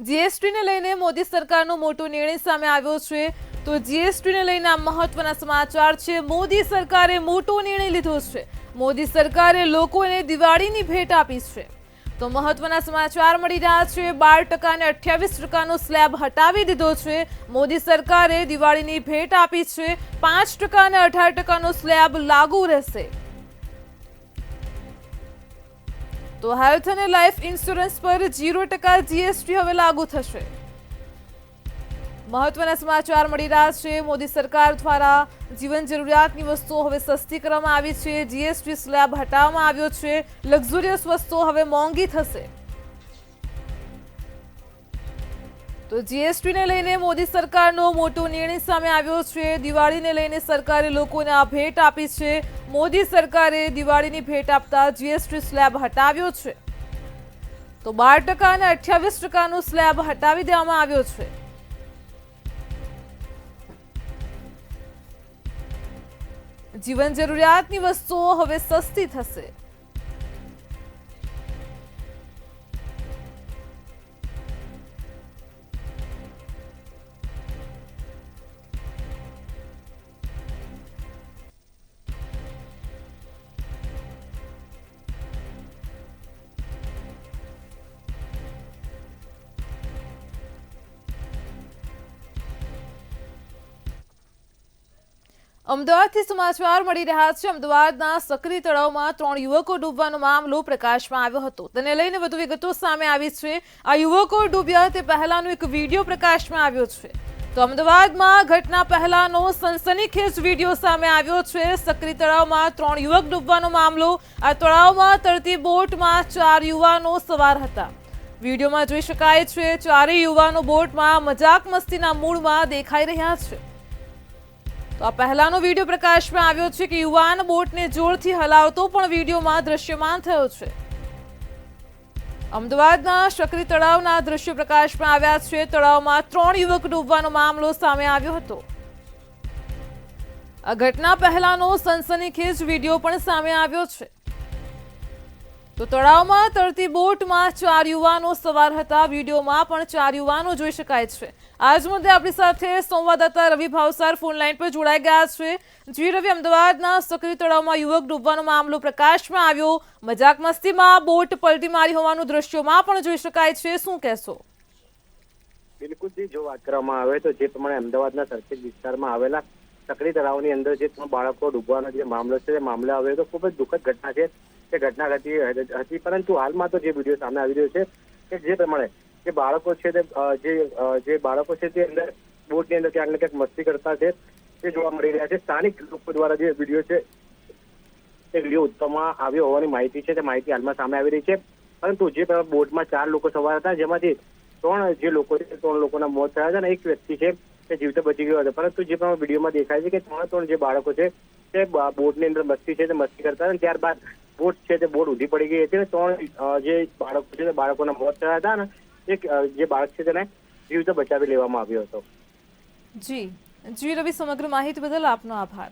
જીએસટીને લઈને મોદી સરકારનો મોટો નિર્ણય સામે આવ્યો છે। તો જીએસટીને લઈને આ મહત્વના સમાચાર છે। મોદી સરકારે મોટો નિર્ણય લીધો છે। મોદી સરકારે લોકોને દિવાળીની ભેટ આપી છે। તો મહત્વના સમાચાર મળી રહ્યા છે। 12% ને 28% સ્લેબ હટાવી દીધો છે। મોદી સરકારે દિવાળીની ભેટ આપી છે। 5% ને 18% સ્લેબ લાગુ રહેશે। તો હેલ્થ અને લાઈફ ઇન્સ્યોરન્સ પર 0% જીએસટી હવે લાગુ થશે। મહત્વના સમાચાર મળી રહ્યા છે। મોદી સરકાર દ્વારા જીવન જરૂરિયાતની વસ્તુઓ હવે સસ્તી કરવામાં આવી છે। જીએસટી સ્લેબ હટાવવામાં આવ્યો છે। લક્ઝુરિયસ વસ્તુઓ હવે મોંઘી થશે। તો જીએસટીને લઈને મોદી સરકારનો મોટો નિર્ણય સામે આવ્યો છે। દિવાળીને લઈને સરકારે લોકોને આ ભેટ આપી છે। મોદી સરકારે દિવાળીની ભેટ આપતા જીએસટી સ્લેબ હટાવ્યો છે। તો 12% અને 28% સ્લેબ હટાવી દેવામાં આવ્યો છે। જીવન જરૂરિયાતની વસ્તુઓ હવે સસ્તી થશે। અમદાવાદથી સમાચાર મળી રહ્યા છે। અમદાવાદના સક્રી તળાવમાં 3 યુવકો ડૂબવાનો મામલો પ્રકાશમાં આવ્યો હતો। તેને લઈને વધુ વિગતો સામે આવી છે। આ યુવકો ડૂબ્યા તે પહેલાનો એક વિડીયો પ્રકાશમાં આવ્યો છે। તો અમદાવાદમાં ઘટના પહેલાનો સનસનીખેજ વિડીયો સામે આવ્યો છે। સક્રી તળાવમાં 3 યુવક ડૂબવાનો મામલો। આ તળાવમાં તરતી બોટમાં 4 યુવાનો સવાર હતા। વિડીયોમાં જોઈ શકાય છે 4 યુવાનો બોટમાં મજાક મસ્તીના મૂડમાં દેખાઈ રહ્યા છે। તો આ પહેલાનો વિડીયો પ્રકાશમાં આવ્યો છે કે યુવાન બોટને જોરથી હલાવતો પણ વિડીયોમાં દ્રશ્યમાન થયો છે। અમદાવાદના શકરી તળાવના દ્રશ્યો પ્રકાશમાં આવ્યા છે। તળાવમાં 3 યુવક ડૂબવાનો મામલો સામે આવ્યો હતો। આ ઘટના પહેલાનો સનસનીખેજ વિડીયો પણ સામે આવ્યો છે। તો તળાવમાં તરતી બોટમાં 4 યુવાનો સવાર હતા। વિડીયોમાં પણ 4 યુવાનો જોઈ શકાય છે। આજ મુદ્દે આપણી સાથે સંવાદદાતા રવિ ભાવસાર ફોન લાઈન પર જોડાઈ ગયા છે। જી રવિ, અમદાવાદના સક્રી તળાવમાં યુવક ડૂબવાનો મામલો પ્રકાશમાં આવ્યો। મજાક મસ્તીમાં બોટ પલટી મારી હોવાનું દ્રશ્યોમાં પણ જોઈ શકાય છે। શું કહેશો? બિલકુલ જી, જો વાત કરવામાં આવે તો જે પ્રમાણે અમદાવાદના સરખેજ વિસ્તારમાં આવેલા સક્રી તળાવની અંદર જે 3 બાળકો ડૂબવાનો જે મામલો છે તે મામલે આવે તો ખૂબ જ દુઃખદ ઘટના છે। તે ઘટના ઘટી હતી, પરંતુ હાલમાં તો જે વિડીયો સામે આવી રહ્યો છે કે જે પ્રમાણે જે બાળકો છે તે જે બાળકો છે તે અંદર બોટની અંદર ક્યાંક ને ક્યાંક મસ્તી કરતા છે તે જોવા મળી રહ્યા છે। સ્થાનિક લોકો દ્વારા જે વિડીયો છે તે વિડીયો ઉત્તમમાં આવ્યો હોવાની માહિતી છે, તે માહિતી હાલમાં સામે આવી રહી છે। પરંતુ જે બોટમાં 4 લોકો સવાર હતા, જેમાંથી 3 જે લોકો છે 3 લોકોના મોત થયા હતા અને એક વ્યક્તિ છે તે જીવતો બચી ગયો હતો। પરંતુ જે પ્રમાણે વિડીયોમાં દેખાય છે કે 3 જે બાળકો છે તે બોટની અંદર મસ્તી છે તે મસ્તી કરતા હતા। ત્યારબાદ બોટ છે તે બોટ ઊંધી પડી ગઈ હતી અને 3 જે બાળકો છે તે બાળકોના મોત થયા હતા અને એક જે બાળક છે તેને જીવતો બચાવી લેવામાં આવ્યો હતો। જી રવિ, સમગ્ર માહિતી બદલ આપનો આભાર।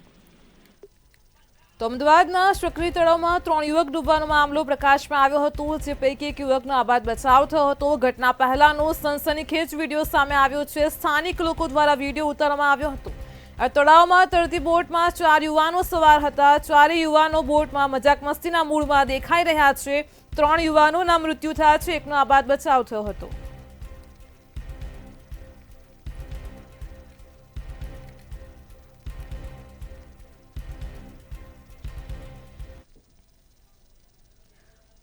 તો અમદાવાદના શકરી તળાવમાં 3 યુવક ડૂબવાનો મામલો પ્રકાશમાં આવ્યો હતો, જે પૈકી એક યુવકનો આબાદ બચાવ થયો હતો। ઘટના પહેલાનો સનસનીખેજ વિડીયો સામે આવ્યો છે। સ્થાનિક લોકો દ્વારા વિડીયો ઉતારવામાં આવ્યો હતો। આ તળાવમાં તરતી બોટમાં 4 યુવાનો સવાર હતા। 4 યુવાનો બોટમાં મજાક મસ્તીના મૂડમાં દેખાઈ રહ્યા છે। 3 યુવાનોના મૃત્યુ થયા છે, એકનો આબાદ બચાવ થયો હતો।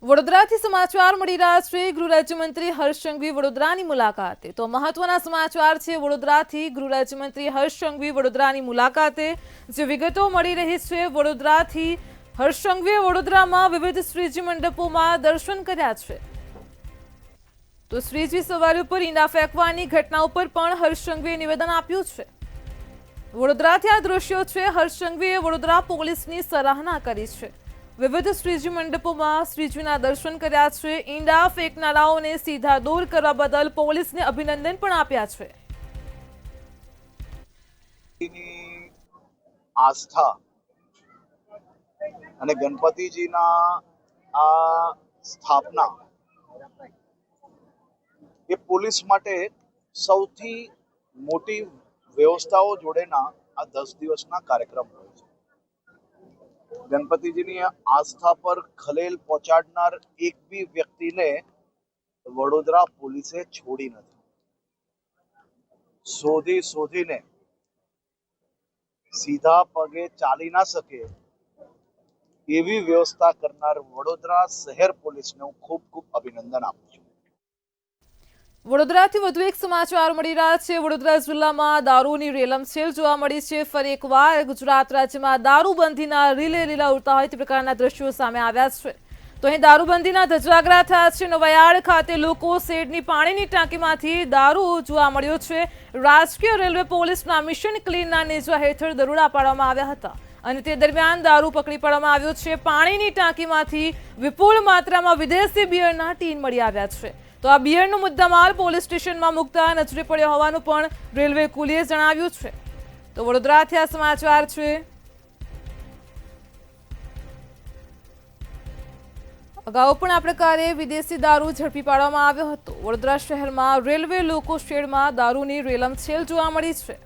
વડોદરાથી સમાચાર મળી રહ્યા છે। ગૃહ રાજ્યમંત્રી હર્ષ સંઘવી વડોદરાની મુલાકાતે। તો મહત્વના સમાચાર છે વડોદરાથી। ગૃહ રાજ્યમંત્રી હર્ષ સંઘવી વડોદરાની મુલાકાતે। જે વિગતો મળી રહી છે વડોદરાથી, હર્ષ સંઘવીએ વડોદરામાં વિવિધ શ્રીજી મંડપોમાં દર્શન કર્યા છે। તો શ્રીજી સવારી ઉપર ઈંડા ફેંકવાની ઘટના ઉપર પણ હર્ષ સંઘવીએ નિવેદન આપ્યું છે। વડોદરાથી આ દ્રશ્યો છે। હર્ષ સંઘવીએ વડોદરા પોલીસની સરાહના કરી છે। વિવિધ શ્રીજી મંડપોમાં શ્રીજીના દર્શન કર્યા છે। ઈંડા ફેંકનારાઓને સીધા દૂર કરવા બદલ પોલીસને અભિનંદન પણ આપ્યા છે। આસ્થા અને ગણપતિજીના આ સ્થાપના એ પોલીસ માટે સૌથી મોટી વ્યવસ્થાઓ જોડેના આ 10 દિવસના કાર્યક્રમ હોય છે. ગણપતિજીની આસ્થા પર ખલેલ પહોંચાડનાર એક બી વ્યક્તિને વડોદરા પોલીસે છોડી નથી. શોધીને સીધા પગે ચાલી ના શકે એવી વ્યવસ્થા કરનાર વડોદરા શહેર પોલીસને હું ખૂબ ખૂબ અભિનંદન આપું છું. વડોદરાથી વધુ એક સમાચાર મળી રહ્યા છે. વડોદરા જિલ્લામાં દારૂની રેલમછેલ જોવા મળી છે. ફરી એકવાર ગુજરાત રાજ્યમાં દારૂબંધીના રીલે લીલા ઉડતા હોય તે પ્રકારના દ્રશ્યો સામે આવ્યા છે. તો અહીં દારૂબંધીના ધજાગરા થયા છે. નવાયાર્ડ ખાતે લોકો શેડની પાણીની ટાંકીમાંથી દારૂ જોવા મળ્યો છે. રાજકીય રેલવે પોલીસના મિશન ક્લીનના નેજા હેઠળ દરોડા પાડવામાં આવ્યા હતા અને તે દરમિયાન દારૂ પકડી પાડવામાં આવ્યો છે. પાણીની ટાંકીમાંથી વિપુલ માત્રામાં વિદેશી બિયરના ટીન મળી આવ્યા છે. તો આ બિયરનો મુદ્દામાલ પોલીસ સ્ટેશનમાં મુકતા નજરે પડ્યો હોવાનું પણ રેલવે કુલીએ જણાવ્યું છે. તો વડોદરાથી આ સમાચાર છે. અગાઉ પણ આ પ્રકારે વિદેશી દારૂ ઝડપી પાડવામાં આવ્યો હતો. વડોદરા શહેરમાં રેલવે લોકો શેડમાં દારૂની રેલમછેલ જોવા મળી છે.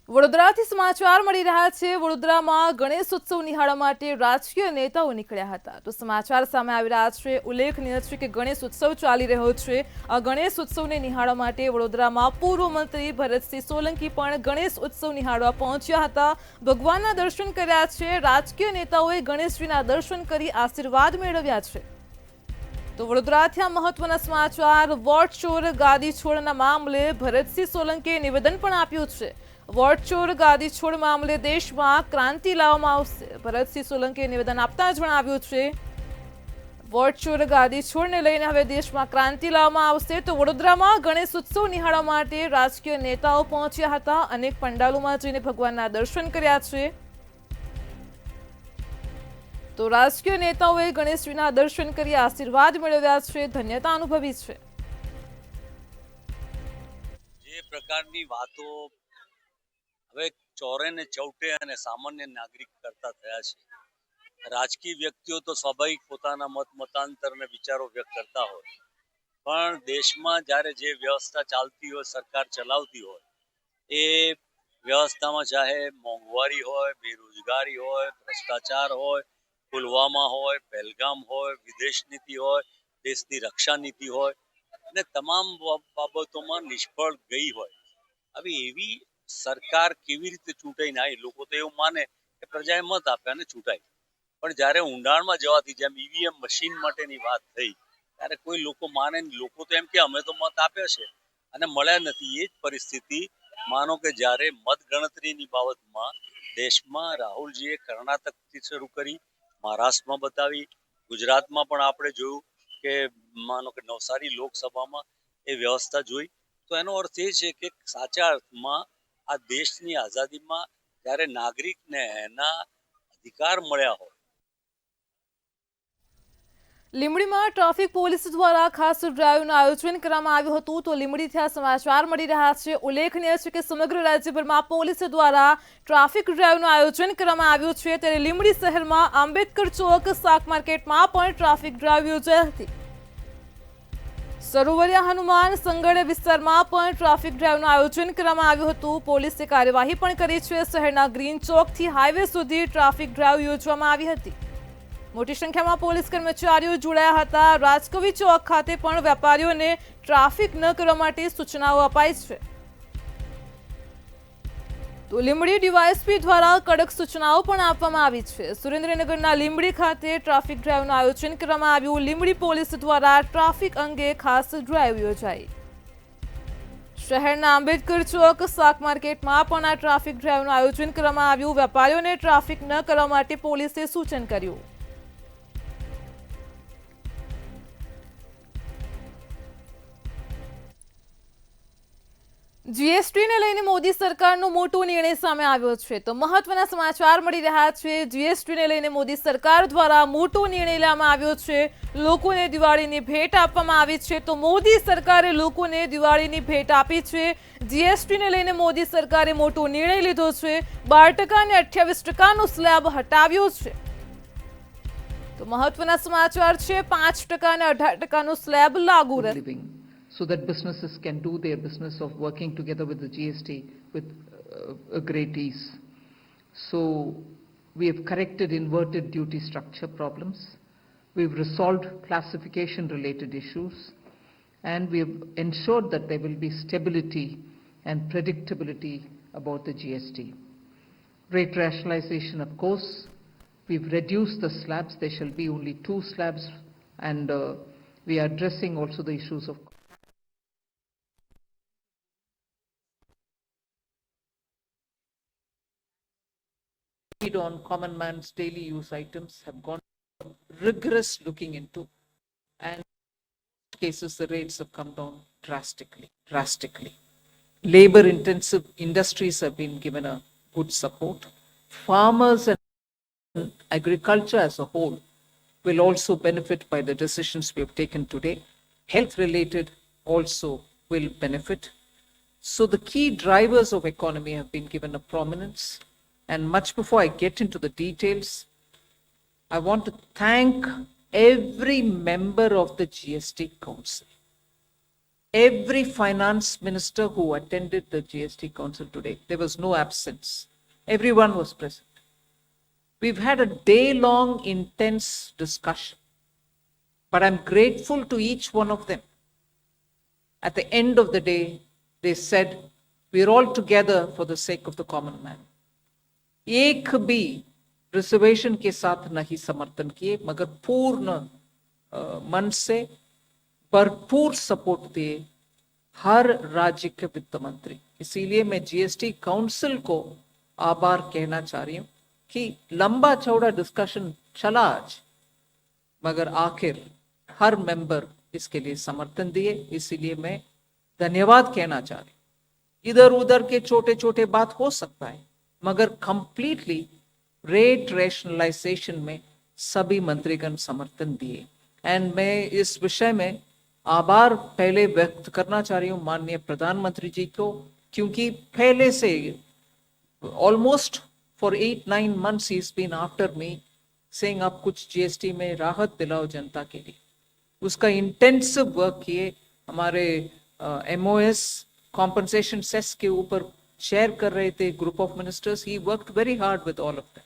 વડોદરાથી સમાચાર મળી રહ્યા છે. વડોદરામાં ગણેશ ઉત્સવ નિહાળવા માટે રાજકીય નેતાઓ નીકળ્યા હતા. તો સમાચાર સામે આવી રહ્યા છે. ઉલ્લેખનીય છે કે ગણેશ ઉત્સવ ચાલી રહ્યો છે. આ ગણેશ ઉત્સવને નિહાળવા માટે વડોદરામાં પૂર્વ મંત્રી ભરતસિંહ સોલંકી પણ ગણેશ ઉત્સવ નિહાળવા પહોંચ્યા હતા. ભગવાનના દર્શન કર્યા છે. રાજકીય નેતાઓએ ગણેશજીના દર્શન કરી આશીર્વાદ મેળવ્યા છે. તો વડોદરાથી આ મહત્વના સમાચાર. વોટ ચોર ગાદી છોડના મામલે ભરતસિંહ સોલંકીએ નિવેદન પણ આપ્યું છે. વોટ ચોર ગાદી છોડ મામલે દેશમાં ક્રાંતિ લાવવામાં આવશે. ભરતસિંહ સોલંકીએ નિવેદન આપતા જણાવ્યું છે વોટ ચોર ગાદી છોડને લઈને હવે દેશમાં ક્રાંતિ લાવવામાં આવશે. તો વડોદરામાં ગણેશ ઉત્સવ નિહાળવા માટે રાજકીય નેતાઓ પહોંચ્યા હતા. અનેક પંડાલોમાં જઈને ભગવાનના દર્શન કર્યા છે. તો રાજકીય નેતાઓએ ગણેશજીના દર્શન કરી આશીર્વાદ મેળવ્યા છે. ધન્યતા અનુભવી છે. જે પ્રકારની વાતો હવે ચોરે ને ચૌટે અને સામાન્ય નાગરિક કરતા થયા છે. રાજકીય વ્યક્તિઓ તો સ્વાભાવિક પોતાના મતાંતર અને વિચારો વ્યક્ત કરતા હોય, પણ દેશમાં જ્યારે જે વ્યવસ્થા ચાલતી હોય, સરકાર ચલાવતી હોય, એ વ્યવસ્થામાં ચાહે મોંઘવારી હોય, બેરોજગારી હોય, ભ્રષ્ટાચાર હોય, પુલવામા હોય, પહેલગામ હોય, વિદેશ નીતિ હોય, દેશની રક્ષા નીતિ હોય, અને તમામ બાબતોમાં નિષ્ફળ ગઈ હોય. હવે એવી સરકાર કેવી રીતે ચૂંટાઈ ના? લોકો તો એવું માને કે પ્રજાએ મત આપ્યા અને ચૂંટાઈ, પણ જ્યારે ઊંડાણમાં જવાથી જેમ ઈવીએમ મશીન માટેની વાત થઈ ત્યારે કોઈ લોકો માને નહીં. લોકો તો એમ કે અમે તો મત આપ્યા છે અને મળ્યા નથી. એ જ પરિસ્થિતિ માનો કે જ્યારે મત ગણતરીની બાબતમાં દેશમાં રાહુલજીએ કર્ણાટકથી શરૂ કરી, મહારાષ્ટ્રમાં બતાવી, ગુજરાતમાં પણ આપણે જોયું કે માનો કે નવસારી લોકસભામાં એ વ્યવસ્થા જોઈ. તો એનો અર્થ એ છે કે સાચા અર્થમાં આ દેશની આઝાદીમાં જ્યારે નાગરિકને એના અધિકાર મળ્યા હોય. લીંબડીમાં ટ્રાફિક પોલીસ દ્વારા ખાસ ડ્રાઈવનું આયોજન કરવામાં આવ્યું હતું. તો લીંબડીથી આ સમાચાર મળી રહ્યા છે. ઉલ્લેખનીય છે કે સમગ્ર રાજ્યભરમાં પોલીસ દ્વારા ટ્રાફિક ડ્રાઈવનું આયોજન કરવામાં આવ્યું છે. ત્યારે લીંબડી શહેરમાં આંબેડકર ચોક શાક માર્કેટમાં પણ ટ્રાફિક ડ્રાઈવ યોજાઈ હતી. સરોવરિયા હનુમાન સંગડ વિસ્તારમાં પણ ટ્રાફિક ડ્રાઈવનું આયોજન કરવામાં આવ્યું હતું. પોલીસે કાર્યવાહી પણ કરી છે. શહેરના ગ્રીન ચોકથી હાઈવે સુધી ટ્રાફિક ડ્રાઈવ યોજવામાં આવી હતી. મોટી સંખ્યામાં પોલીસ કર્મચારીઓ જોડાયા હતા. રાજકવિ ચોક ખાતે પણ વેપારીઓને ટ્રાફિક ન કરવા માટે સૂચનાઓ અપાઈ છે. તો લીંબડી ડીવાયએસપી દ્વારા કડક સૂચનાઓ પણ આપવામાં આવી છે. સુરેન્દ્રનગરના લીંબડી ખાતે ટ્રાફિક ડ્રાઈવનું આયોજન કરવામાં આવ્યું. લીંબડી પોલીસ દ્વારા ટ્રાફિક અંગે ખાસ ડ્રાઈવ યોજાઈ. શહેરના આંબેડકર ચોક શાક માર્કેટમાં પણ આ ટ્રાફિક ડ્રાઈવનું આયોજન કરવામાં આવ્યું. વેપારીઓને ટ્રાફિક ન કરવા માટે પોલીસે સૂચન કર્યું. જીએસટીને લઈને મોદી સરકારનો મોટો નિર્ણય સામે આવ્યો છે તો મહત્વના સમાચાર મળી રહ્યા છે. જીએસટીને લઈને મોદી સરકાર દ્વારા મોટો નિર્ણય લેવામાં આવ્યો છે. લોકોને દિવાળીની ભેટ આપવામાં આવી છે તો મોદી સરકારે લોકોને દિવાળીની ભેટ આપી છે. જીએસટીને લઈને મોદી સરકારે મોટો નિર્ણય લીધો છે. 12% અને 28%નો સ્લેબ હટાવ્યો છે. તો મહત્વના સમાચાર છે. 5% અને 18%નો સ્લેબ લાગુ રહેશે. living so that businesses can do their business of working together with the GST with a great ease. So we have corrected inverted duty structure problems. We've resolved classification related issues and we have ensured that there will be stability and predictability about the GST. Rate rationalization, of course, we've reduced the slabs. There shall be only 2 slabs and we are addressing also the issues of on common man's daily use items have gone rigorous looking into, and in cases the rates have come down drastically. Labor intensive industries have been given a good support. Farmers and agriculture as a whole will also benefit by the decisions we have taken today. Health related also will benefit. So the key drivers of economy have been given a prominence. And much before I get into the details, I want to thank every member of the GST Council, every finance minister who attended the GST Council today. There was no absence. Everyone was present. We've had a day-long intense discussion, but I'm grateful to each one of them. At the end of the day, they said, we're all together for the sake of the common man. एक भी reservation के साथ नहीं समर्थन किए, मगर पूर्ण मन से भरपूर सपोर्ट दिए हर राज्य के वित्त मंत्री. इसीलिए मैं जीएसटी काउंसिल को आभार कहना चाह रही हूं कि लंबा चौड़ा डिस्कशन चला आज, मगर आखिर हर मेंबर इसके लिए समर्थन दिए. इसीलिए मैं धन्यवाद कहना चाह रही हूं. इधर उधर के छोटे छोटे बात हो सकता है, मगर कंप्लीटली रेट रैशनलाइजेशन में सभी मंत्रीगण समर्थन दिए. एंड मैं इस विषय में आभार पहले व्यक्त करना चाह रही हूं माननीय प्रधानमंत्री जी को, क्योंकि पहले से almost for 8-9 months he is been after me saying आप कुछ जीएसटी में राहत दिलाओ जनता के लिए. उसका इंटेंसिव वर्क किए. हमारे एमओएस कॉम्पनसेशन सेस के ऊपर शेयर कर रहे थे group of ministers. He worked very hard with all of them.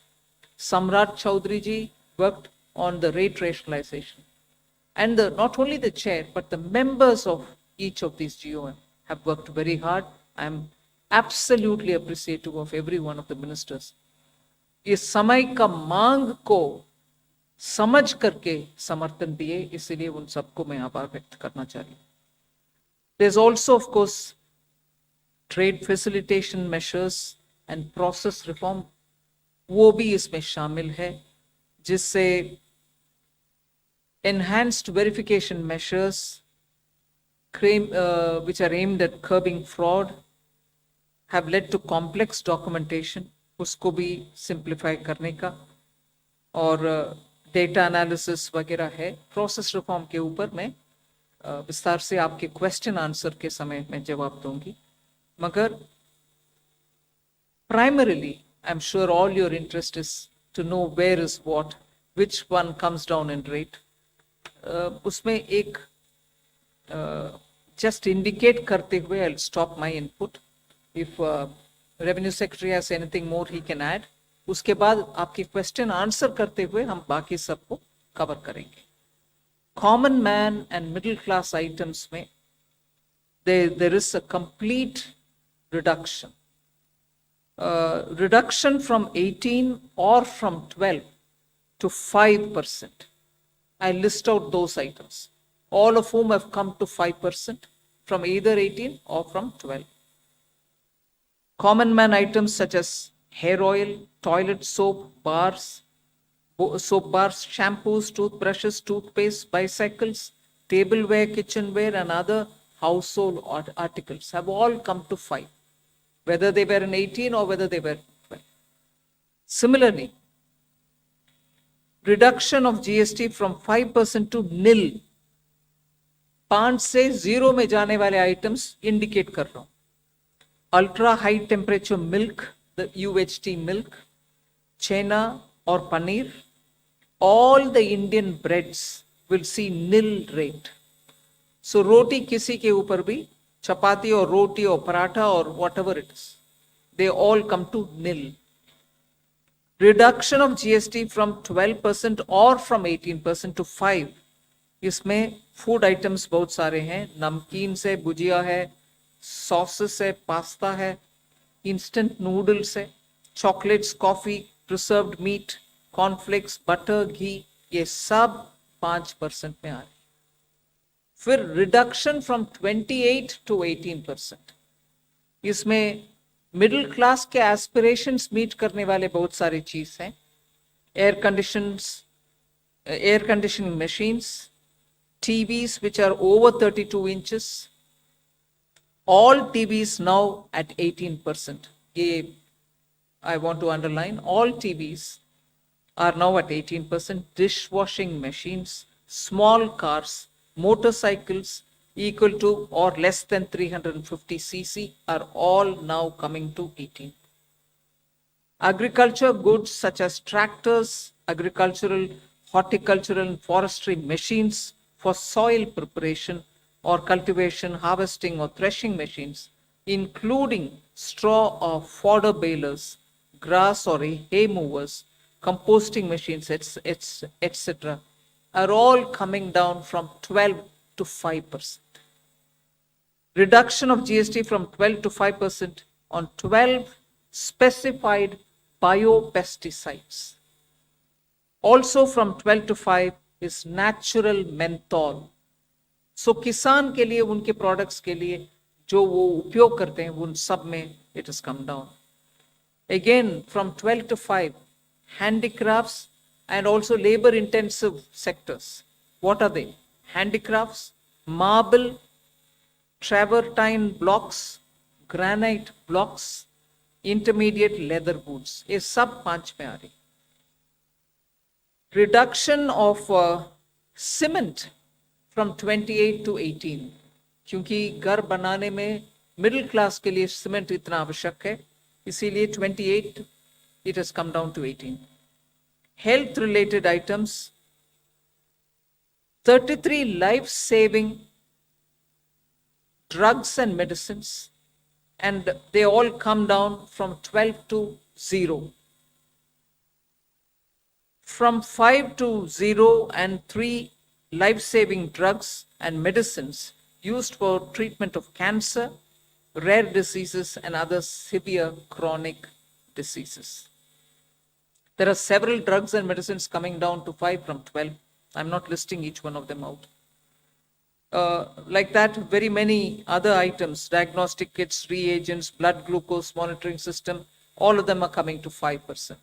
सम्राट चौधरी जी worked on the rate rationalization, and not only the chair but the members of each of these GOM have worked very hard. I am absolutely appreciative of every one of the ministers. इस समय का मांग को समझ करके समर्थन दिए, इसलिए उन सबको मैं आभार व्यक्त करना चाह रही हूँ. There's also of course trade facilitation measures and process reform, वो भी इसमें शामिल है, जिससे enhanced verification measures which are aimed at curbing fraud have led to complex documentation. उसको भी सिंप्लीफाई करने का, और डेटा एनालिसिस वगैरह है. प्रोसेस रिफॉर्म के ऊपर मैं विस्तार से आपके क्वेश्चन आंसर के समय में जवाब दूंगी. मगर primarily I'm sure all your interest is to know where is what, which one comes down in rate. उसमें एक just indicate करते हुए I'll stop my input. If revenue secretary has anything more he can add. उसके बाद आपके question answer करते हुए हम बाकी सबको कवर करेंगे. Common man and middle class items में there is a complete reduction. Reduction from 18 or from 12 to 5%. I list out those items, all of whom have come to 5% from either 18 or from 12. Common man items such as hair oil, toilet soap bars, shampoos, toothbrushes, toothpaste, bicycles, tableware, kitchenware and other household articles have all come to 5, whether they were in 18 or whether they were 12. Similarly, reduction of GST from 5% to nil, 5 से 0 में जाने वाले items indicate कर रहा हूं. Ultra high temperature milk, the UHT milk, chhena और paneer, all the Indian breads will see nil rate. So roti किसी के ऊपर भी, चपाती और रोटी और पराठा और whatever it is, they all come to nil. Reduction of GST from 12% or from 18% to 5. इसमें food items बहुत सारे हैं, नमकीन से भुजिया है, सॉसेस है, पास्ता है, इंस्टेंट नूडल्स है, chocolates, coffee, preserved meat, cornflakes, butter, ghee, ये सब 5% में आ रहे. फिर रिडक्शन फ्रॉम 28 टू 18%. इसमें मिडिल क्लास के एस्पिरेशंस मीट करने वाले बहुत सारे चीज हैं. Air conditioning machines, TVs which are over 32 inches, all TVs now at 18%. I want to underline, all TVs are now at 18%. Dishwashing machines, small cars, motorcycles equal to or less than 350 cc are all now coming to 18. Agriculture goods such as tractors, agricultural, horticultural and forestry machines for soil preparation or cultivation, harvesting or threshing machines, including straw or fodder balers, grass or hay movers, composting machines, etc., are all coming down from 12 to 5%. Reduction of GST from 12 to 5% on 12 specified biopesticides. Also from 12 to 5 is natural menthol. So किसान के लिए, उनके products के लिए जो वो उपयोग करते हैं, उन सब में it has come down. Again from 12 to 5, handicrafts and also labor intensive sectors. What are they? Handicrafts, marble, travertine blocks, granite blocks, intermediate leather goods, ये सब 5 में आ रही. Reduction of cement from 28 to 18, क्योंकि घर बनाने में मिडिल क्लास के लिए सीमेंट इतना आवश्यक है, इसीलिए 28 it has come down to 18. Health related items, 33 life saving drugs and medicines, and they all come down from 12 to 0. From 5 to 0 and 3 life-saving drugs and medicines used for treatment of cancer, rare diseases and other severe chronic diseases. There are several drugs and medicines coming down to 5 from 12. I'm not listing each one of them out. Like that, very many other items, diagnostic kits, reagents, blood glucose monitoring system, all of them are coming to 5%.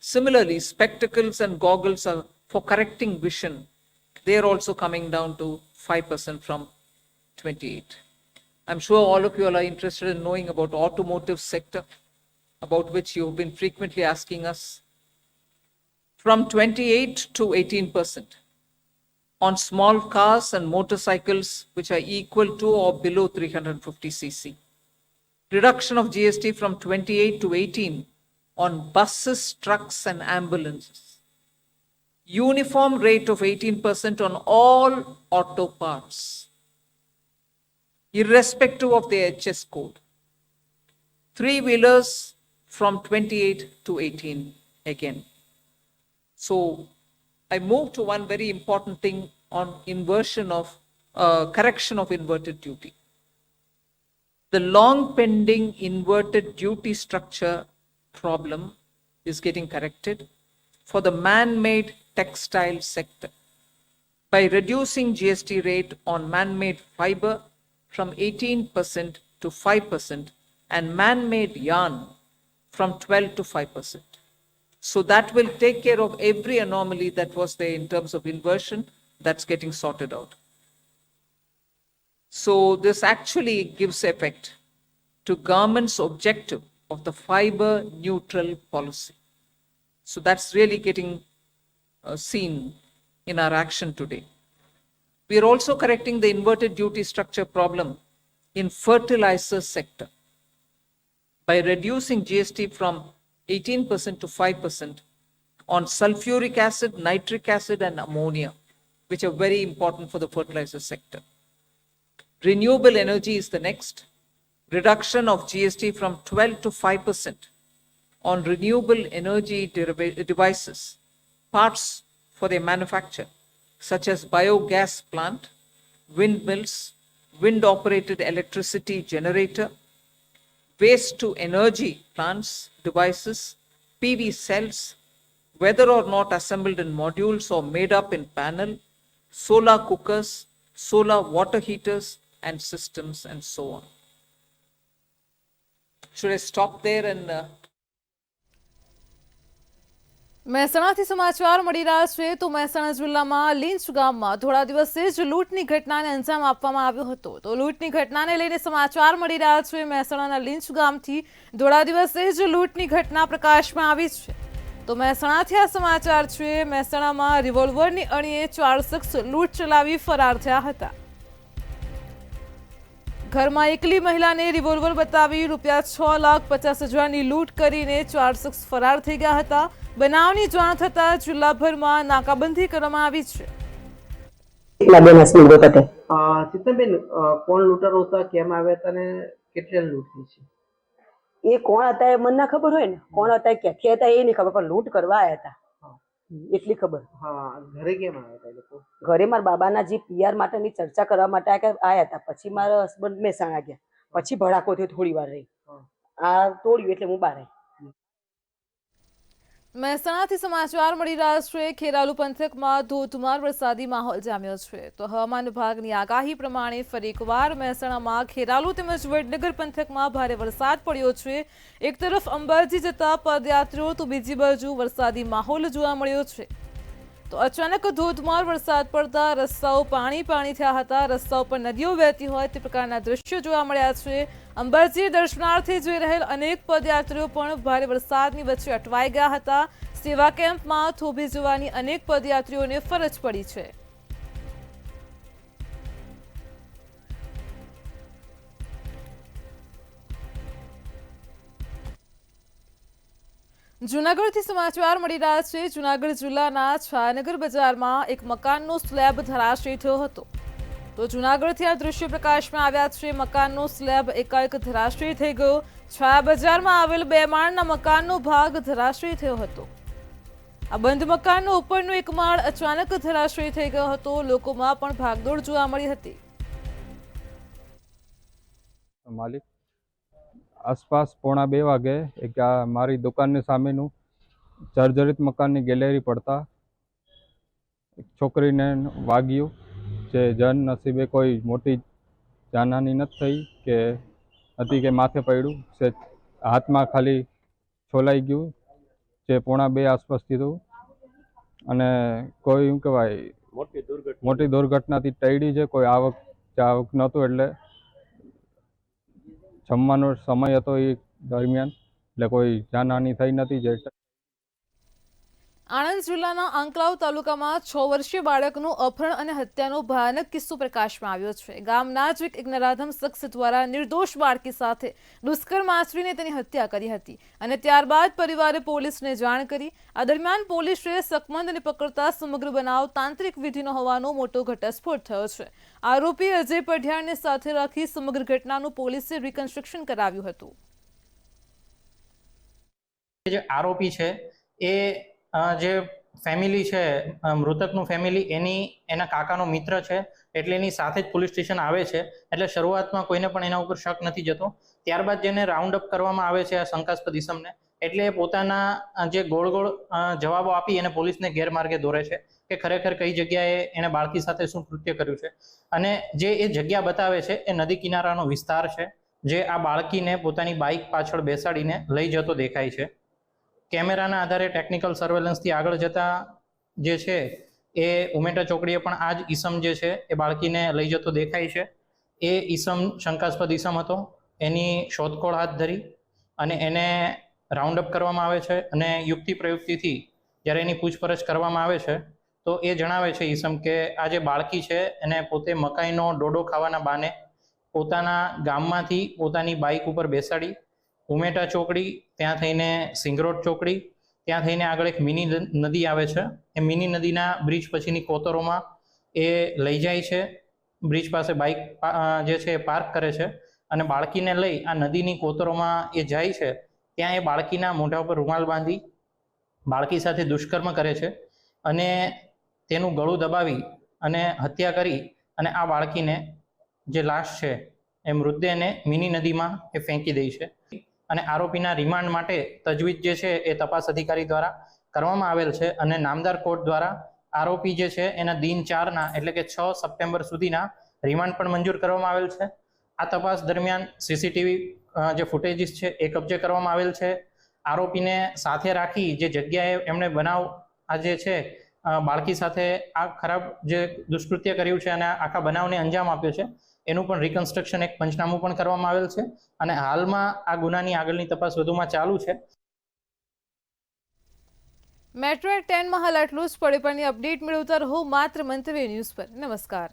Similarly, spectacles and goggles are for correcting vision. They are also coming down to 5% from 28. I'm sure all of you all are interested in knowing about automotive sector, about which you've been frequently asking us. From 28 to 18% on small cars and motorcycles which are equal to or below 350 cc. Reduction of GST from 28 to 18 on buses, trucks and ambulances. Uniform rate of 18% on all auto parts, irrespective of the HS code. 3-wheelers from 28 to 18 again. So I move to one very important thing on inversion of correction of inverted duty. The long pending inverted duty structure problem is getting corrected for the man-made textile sector by reducing GST rate on man-made fiber from 18% to 5% and man-made yarn from 12 to 5%. So that will take care of every anomaly that was there in terms of inversion. That's getting sorted out. So this actually gives effect to government's objective of the fiber neutral policy. So that's really getting seen in our action today. We are also correcting the inverted duty structure problem in fertilizer sector by reducing GST from 18% to 5% on sulfuric acid, nitric acid, and ammonia, which are very important for the fertilizer sector. Renewable energy is the next. Reduction of GST from 12 to 5% on renewable energy devices, parts for their manufacture, such as biogas plant, windmills, wind-operated electricity generator, waste to energy plants, devices, PV cells, whether or not assembled in modules or made up in panel, solar cookers, solar water heaters and systems, and so on. Should I stop there and મહેસાણાથી સમાચાર મળી રહ્યા છે તો મહેસાણા જિલ્લામાં લીંચ ગામમાં થોડા દિવસે જ લૂંટની ઘટનાને અંજામ આપવામાં આવ્યો હતો તો લૂંટની ઘટનાને લઈને સમાચાર મળી રહ્યા છે મહેસાણાના લીંચ ગામથી થોડા દિવસે જ લૂંટની ઘટના પ્રકાશમાં આવી છે તો મહેસાણાથી આ સમાચાર છે મહેસાણામાં રિવોલ્વરની અણીએ 4 શખ્સ લૂંટ ચલાવી ફરાર થયા હતા ઘરમાં એકલી મહિલાને રિવોલ્વર બતાવી રૂપિયા 6,50,000ની લૂંટ કરીને 4 શખ્સ ફરાર થઈ ગયા હતા બનાવની જાણ થતા જિલ્લાભરમાં નાકાબંધી કરવામાં આવી છે બેન અસ્મિન ગોપતે ચિત્તનબેન કોણ લૂંટારો હતા કેમ આવ્યા હતા ને કેટલી લૂંટ થઈ છે એ કોણ હતા એ મને ના ખબર હોય ને કોણ હતા ક્યાંથી હતા એ નહીં ખબર પણ લૂંટ કરવા આવ્યા હતા એટલી ખબર હા ઘરે કેમ આવ્યા હતા એ લોકો ઘરે મારા બાબાના જે પીઆર માટેની ચર્ચા કરવા માટે આવ્યા હતા પછી મારા હસબન્ડ મહેસાણા ગયા પછી ભડાકો થયો થોડી વાર રહી આ તોડ્યું એટલે હું બહાર આવી મહેસાણાથી સમાચાર મળી રહ્યા છે ખેરાલુ પંથકમાં ધોધમાર વરસાદી માહોલ જામ્યો છે તો હવામાન વિભાગની આગાહી પ્રમાણે ફરી એકવાર મહેસાણામાં ખેરાલુ તેમજ વડનગર પંથકમાં ભારે વરસાદ પડ્યો છે એક તરફ અંબાજી જતા પદયાત્રીઓ તો બીજી બાજુ વરસાદી માહોલ જોવા મળ્યો છે તો અચાનક ધોધમાર વરસાદ પડતા રસ્તાઓ પાણી પાણી થયા હતા રસ્તાઓ પર નદીઓ વહેતી હોય તે પ્રકારના દ્રશ્યો જોવા મળ્યા છે અંબાજી દર્શનાર્થે જઈ રહેલ અનેક પદયાત્રીઓ પણ ભારે વરસાદની વચ્ચે અટવાઈ ગયા હતા સેવા કેમ્પમાં થોભી જવાની અનેક પદયાત્રીઓને ફરજ પડી છે જૂનાગઢથી સમાચાર મળી રહ્યા છે જૂનાગઢ જિલ્લાના છાયાનગર બજારમાં એક મકાનનો સ્લેબ ધરાશયી થયો હતો તો જૂનાગઢથી આ દૃશ્ય પ્રકાશમાં આવ્યા છે મકાનનો સ્લેબ એકાએક ધરાશયી થઈ ગયો છાયા બજારમાં આવેલ 2 માળના મકાનનો ભાગ ધરાશયી થયો હતો આ બંધ મકાનનો ઉપરનો એક માળ અચાનક ધરાશયી થઈ ગયો હતો લોકોમાં પણ ભાગદોડ જોવા મળી હતી માલિક આસપાસ 1:45 વાગે એક મારી દુકાનની સામેનું જર્જરિત મકાનની ગેલેરી પડતા એક છોકરીને વાગ્યું જે જન નસીબે કોઈ મોટી જાનહાની નથી થઈ કે હતી કે માથે પડ્યું છે હાથમાં ખાલી છોલાઈ ગયું જે 1:45 આસપાસ થયું અને કોઈ શું કહેવાય મોટી દુર્ઘટનાથી ટળી છે કોઈ આવક નહોતું એટલે જમવાનો સમય હતો એ દરમિયાન એટલે કોઈ જાનહાની થઈ નથી જે આણંદ જિલ્લાના આંકલાવ તાલુકામાં 6 વર્ષીય બાળકનું અપહરણ અને હત્યાનો ભયાનક કિસ્સો પ્રકાશમાં આવ્યો છે ગામના જ એક નરાધમ શખ્સ દ્વારા નિર્દોષ બાળકી સાથે દુષ્કર્મ આચરીને તેની હત્યા કરી હતી અને ત્યારબાદ પરિવારે પોલીસને જાણ કરી આ દરમિયાન પોલીસે શકમંદને પકડતા સમગ્ર બનાવ તાંત્રિક વિધિનો હોવાનો મોટો ઘટસ્ફોટ થયો છે આરોપી અજય પઢિયારને સાથે રાખી સમગ્ર ઘટનાનું પોલીસે રિકન્સ્ટ્રક્શન કરાવ્યું હતું જે આરોપી છે એ જે ફેમિલી છે મૃતકનું ફેમિલી એના કાકાનો મિત્ર છે એટલે એની સાથે જ પોલીસ સ્ટેશન આવે છે એટલે શરૂઆતમાં કોઈને પણ એના ઉપર શક નથી જતો ત્યારબાદ જેને રાઉન્ડ અપ કરવામાં આવે છે આ શંકાસ્પદ ઇસમને એટલે પોતાના જે ગોળ ગોળ જવાબો આપી એને પોલીસને ગેરમાર્ગે દોરે છે કે ખરેખર કઈ જગ્યાએ એને બાળકી સાથે શું કૃત્ય કર્યું છે અને જે એ જગ્યા બતાવે છે એ નદી કિનારાનો વિસ્તાર છે જે આ બાળકીને પોતાની બાઇક પાછળ બેસાડીને લઈ જતો દેખાય છે કેમેરાના આધારે ટેકનિકલ સર્વેલન્સથી આગળ જતા જે છે એ ઉમેટા ચોકડીએ પણ આ જ ઈસમ જે છે એ બાળકીને લઈ જતો દેખાય છે એ ઈસમ શંકાસ્પદ ઈસમ હતો. એની શોધખોળ હાથ ધરી અને એને રાઉન્ડ અપ કરવામાં આવે છે અને યુક્તિ પ્રયુક્તિથી જ્યારે એની પૂછપરછ કરવામાં આવે છે તો એ જણાવે છે ઈસમ કે આ જે બાળકી છે એને પોતે મકાઈનો ડોડો ખાવાના બહાને પોતાના ગામમાંથી પોતાની બાઇક ઉપર બેસાડી ઉમેટા ચોકડી, ત્યાં થઈને સિંગરોડ ચોકડી, ત્યાં થઈને આગળ એક મિની નદી આવે છે. એ મિની નદીના બ્રિજ પછીની કોતરોમાં એ લઈ જાય છે. બ્રિજ પાસે બાઇક જે છે એ પાર્ક કરે છે અને બાળકીને લઈ આ નદીની કોતરોમાં એ જાય છે. ત્યાં એ બાળકીના મોઢા ઉપર રૂમાલ બાંધી બાળકી સાથે દુષ્કર્મ કરે છે અને તેનું ગળું દબાવી અને હત્યા કરી અને આ બાળકીને જે લાશ છે એ મૃતદેહને મિની નદીમાં એ ફેંકી દે છે. અને આરોપીના રિમાન્ડ માટે તજવીજ જે છે એ તપાસ અધિકારી દ્વારા કરવામાં આવેલ છે અને નામદાર કોર્ટ દ્વારા આરોપી જે છે એના દિન 4ના એટલે કે 6 સપ્ટેમ્બર સુધીના રિમાન્ડ પણ મંજૂર કરવામાં આવેલ છે. આ તપાસ દરમિયાન સીસીટીવી જે ફૂટેજીસ છે એ કબજે કરવામાં આવેલ છે. આરોપીને સાથે રાખી જે જગ્યાએ એમણે બનાવ આ જે છે બાળકી સાથે આ ખરાબ જે દુષ્કૃત્ય કર્યું છે અને આખા બનાવને અંજામ આપ્યો છે એનું પણ રિકન્સ્ટ્રક્શન એક પંચનામું પણ કરવામાં આવેલ છે અને હાલમાં આ ગુનાની આગળની તપાસ વધુમાં ચાલુ છે. મેટ્રો 10 માં હાલ આટલું જ. પડે પણની અપડેટ મેળવતા રહો માત્ર મંતવ્ય ન્યૂઝ પર. નમસ્કાર.